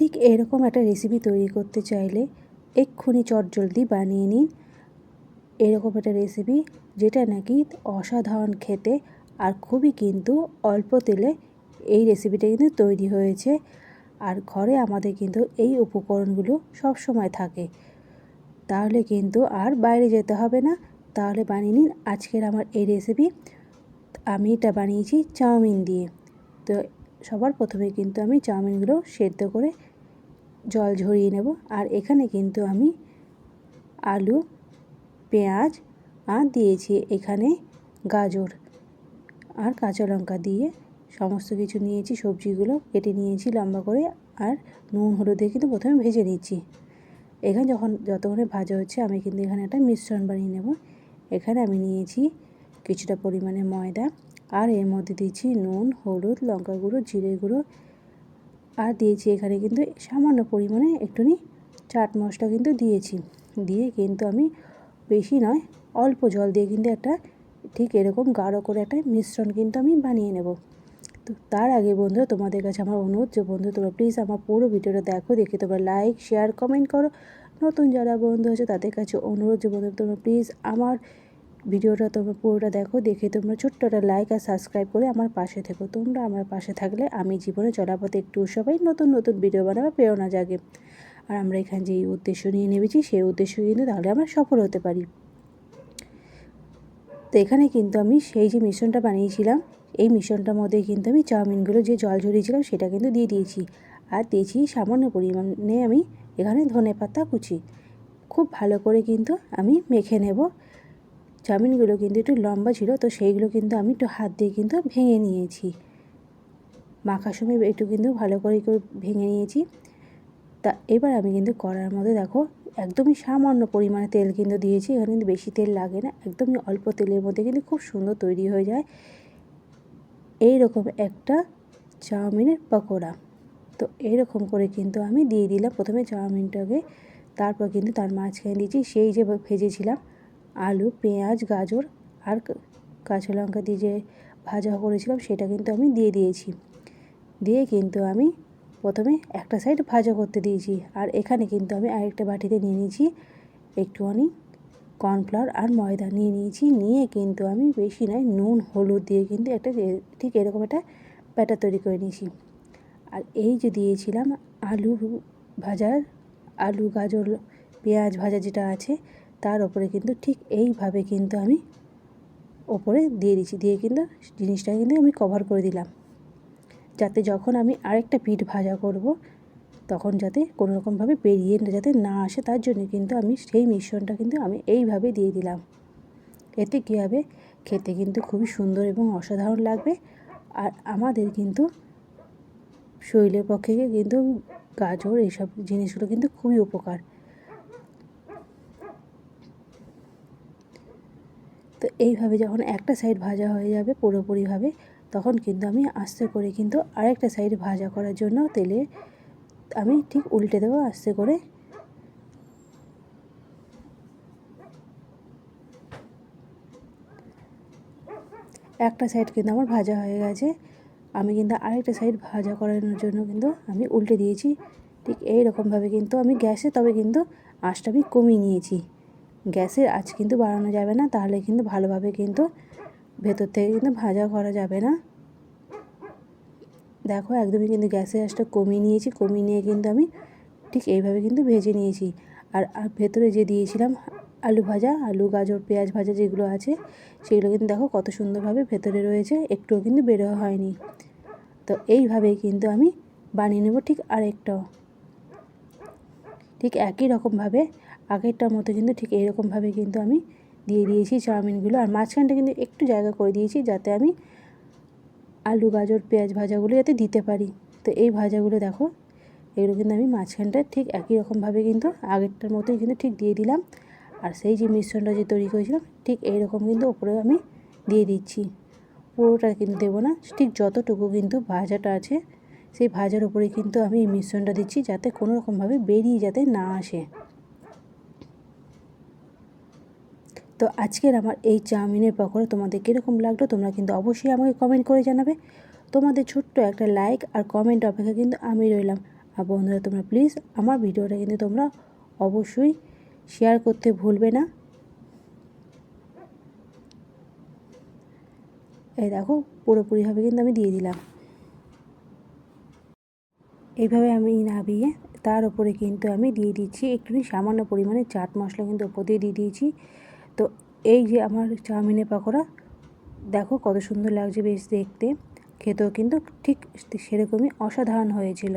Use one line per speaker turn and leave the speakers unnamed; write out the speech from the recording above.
ঠিক এরকম একটা রেসিপি তৈরি করতে চাইলে এক্ষুনি চটজলদি বানিয়ে নিন এরকম একটা রেসিপি, যেটা নাকি অসাধারণ খেতে আর খুবই কিন্তু অল্প তেলে এই রেসিপিটা কিন্তু তৈরি হয়েছে। আর ঘরে আমাদের কিন্তু এই উপকরণগুলো সব সময় থাকে, তাহলে কিন্তু আর বাইরে যেতে হবে না। তাহলে বানিয়ে নিন আজকের আমার এই রেসিপি। আমি এটা বানিয়েছি চাউমিন দিয়ে। তো সবার প্রথমে কিন্তু আমি চাউমিনগুলো সেদ্ধ করে জল ঝরিয়ে নেব। আর এখানে কিন্তু আমি আলু, পেঁয়াজ আর দিয়েছি এখানে গাজর আর কাঁচা লঙ্কা দিয়ে সমস্ত কিছু নিয়েছি, সবজিগুলো কেটে নিয়েছি লম্বা করে। আর নুন হলুদ দিয়ে কিন্তু প্রথমে ভেজে নিচ্ছি। এখানে যতক্ষণে ভাজা হচ্ছে আমি কিন্তু এখানে একটা মিশ্রণ বানিয়ে নেব। এখানে আমি নিয়েছি কিছুটা পরিমাণে ময়দা, আর এর মধ্যে দিয়েছি নুন, হলুদ, লঙ্কা গুঁড়ো, জিরে গুঁড়ো, আর দিয়েছি এখানে কিন্তু সামান্য পরিমাণে একটুখানি চাট মশলা কিন্তু দিয়েছি। দিয়ে কিন্তু আমি বেশি নয় অল্প জল দিয়ে কিন্তু একটা ঠিক এরকম গাঢ় করে একটা মিশ্রণ কিন্তু আমি বানিয়ে নেব। তো তার আগে বন্ধুরা, তোমাদের কাছে আমার অনুরোধ যে বন্ধু তোমরা প্লিজ আমার পুরো ভিডিওটা দেখো, দেখে তোমরা লাইক, শেয়ার, কমেন্ট করো। নতুন যারা বন্ধু আছে তাদের কাছে অনুরোধ যে বন্ধু তোমরা প্লিজ আমার ভিডিওটা তোমরা পুরোটা দেখো, দেখে তোমরা ছোট্ট একটা লাইক আর সাবস্ক্রাইব করে আমার পাশে থেকো। তোমরা আমার পাশে থাকলে আমি জীবনে চলার পথে একটু সবাই নতুন নতুন ভিডিও বানাবার প্রেরণা জাগে। আর আমরা এখানে যে উদ্দেশ্য নিয়ে নেমেছি সেই উদ্দেশ্য কিন্তু তাহলে আমরা সফল হতে পারি। তো এখানে কিন্তু আমি সেই যে মিশ্রণটা বানিয়েছিলাম এই মিশ্রণটার মধ্যে কিন্তু আমি চাউমিনগুলো যে জল ঝরিয়েছিলাম সেটা কিন্তু দিয়ে দিয়েছি। আর দিয়েছি সামান্য পরিমাণে আমি এখানে ধনেপাতা কুচি। খুব ভালো করে কিন্তু আমি মেখে নেব। চাউমিনগুলো কিন্তু একটু লম্বা ছিল, তো সেইগুলো কিন্তু আমি একটু হাত দিয়ে কিন্তু ভেঙে নিয়েছি। মাখার সময় একটু কিন্তু ভালো করে ভেঙে নিয়েছি। তা এবার আমি কিন্তু কড়ার মধ্যে দেখো একদমই সামান্য পরিমাণে তেল কিন্তু দিয়েছি। এখানে কিন্তু বেশি তেল লাগে না, একদমই অল্প তেলের মধ্যে কিন্তু খুব সুন্দর তৈরি হয়ে যায় এই রকম একটা চাউমিনের পকোড়া। তো এইরকম করে কিন্তু আমি দিয়ে দিলাম প্রথমে চাউমিনটাকে, তারপর কিন্তু তার মাঝখানে দিয়েছি সেই যে ভেজেছিলাম আলু, পেঁয়াজ, গাজর আর কাঁচা লঙ্কা দিয়ে যে ভাজা করেছিলাম সেটা কিন্তু আমি দিয়ে দিয়েছি। দিয়ে কিন্তু আমি প্রথমে একটা সাইড ভাজা করতে দিয়েছি। আর এখানে কিন্তু আমি আরেকটা বাটিতে নিয়ে নিয়েছি একটুখানি কর্নফ্লাওয়ার আর ময়দা নিয়ে নিয়েছি। নিয়ে কিন্তু আমি বেশি নয় নুন হলুদ দিয়ে কিন্তু একটা ঠিক এরকম একটা ব্যাটার তৈরি করে নিয়েছি। আর এই যে দিয়েছিলাম আলু ভাজার, আলু গাজর পেঁয়াজ ভাজা যেটা আছে তার ওপরে কিন্তু ঠিক এইভাবে কিন্তু আমি ওপরে দিয়ে দিচ্ছি। দিয়ে কিন্তু জিনিসটা কিন্তু আমি কভার করে দিলাম, যাতে যখন আমি আরেকটা পিঠ ভাজা করব তখন যাতে কোনো রকমভাবে বেরিয়ে যাতে না আসে, তার জন্য কিন্তু আমি সেই মিশ্রণটা কিন্তু আমি এইভাবে দিয়ে দিলাম। এতে কী হবে, খেতে কিন্তু খুবই সুন্দর এবং অসাধারণ লাগবে। আর আমাদের কিন্তু শরীরের পক্ষে কিন্তু গাজর এইসব জিনিসগুলো কিন্তু খুবই উপকার। তো এইভাবে যখন একটা সাইড ভাজা হয়ে যাবে পুরোপুরিভাবে, তখন কিন্তু আমি আস্তে করে কিন্তু আরেকটা সাইড ভাজা করার জন্য তেলে আমি ঠিক উল্টে দেবো আস্তে করে। একটা সাইড কিন্তু আমার ভাজা হয়ে গেছে, আমি কিন্তু আরেকটা সাইড ভাজা করানোর জন্য কিন্তু আমি উল্টে দিয়েছি। ঠিক এই রকমভাবে কিন্তু আমি গ্যাসে তবে কিন্তু আঁচটা আমি কমিয়ে নিয়েছি। গ্যাসের আঁচ কিন্তু বাড়ানো যাবে না, তাহলে কিন্তু ভালোভাবে কিন্তু ভেতর থেকে কিন্তু ভাজা করা যাবে না। দেখো একদমই কিন্তু গ্যাসের আঁচটা কমিয়ে নিয়েছি, কমিয়ে নিয়ে কিন্তু আমি ঠিক এইভাবে কিন্তু ভেজে নিয়েছি। আর ভেতরে যে দিয়েছিলাম আলু ভাজা, আলু গাজর পেঁয়াজ ভাজা যেগুলো আছে সেগুলো কিন্তু দেখো কত সুন্দরভাবে ভেতরে রয়েছে, একটুও কিন্তু বের হয়নি। তো এইভাবেই কিন্তু আমি বানিয়ে নেব ঠিক আরেকটাও, ঠিক একই রকমভাবে আগেরটার মতো কিন্তু ঠিক এইরকমভাবে কিন্তু আমি দিয়ে দিয়েছি চাউমিনগুলো। আর মাঝখানটা কিন্তু একটু জায়গা করে দিয়েছি যাতে আমি আলু গাজর পেঁয়াজ ভাজাগুলো যাতে দিতে পারি। তো এই ভাজাগুলো দেখো এগুলো কিন্তু আমি মাঝখানটা ঠিক একই রকমভাবে কিন্তু আগেরটার মতোই কিন্তু ঠিক দিয়ে দিলাম। আর সেই যে মিশ্রণটা যে তৈরি করেছিলাম ঠিক এইরকম কিন্তু ওপরে আমি দিয়ে দিচ্ছি। পুরোটা কিন্তু দেবো না, ঠিক যতটুকু কিন্তু ভাজাটা আছে সেই ভাজার উপরে কিন্তু আমি এই মিশ্রণটা দিচ্ছি, যাতে কোনো রকমভাবে বেরিয়ে যাতে না আসে। তো আজকের আমার এই চাউমিনের পকোড়া তোমাদের কীরকম লাগলো তোমরা কিন্তু অবশ্যই আমাকে কমেন্ট করে জানাবে। তোমাদের ছোট্ট একটা লাইক আর কমেন্ট অপেক্ষা কিন্তু আমি রইলাম। আর বন্ধুরা তোমরা প্লিজ আমার ভিডিওটা কিন্তু তোমরা অবশ্যই শেয়ার করতে ভুলবে না। এই দেখো পুরোপুরিভাবে কিন্তু আমি দিয়ে দিলাম। এইভাবে আমি নামিয়ে তার উপরে কিন্তু আমি দিয়ে দিচ্ছি একটুখানি সামান্য পরিমাণে চাট মশলা কিন্তু ওপর দিয়ে দিয়েছি। তো এই যে আমার চাউমিনের পকোড়া দেখো কত সুন্দর লাগছে বেশ দেখতে, খেতেও কিন্তু ঠিক সেরকমই অসাধারণ হয়েছিল।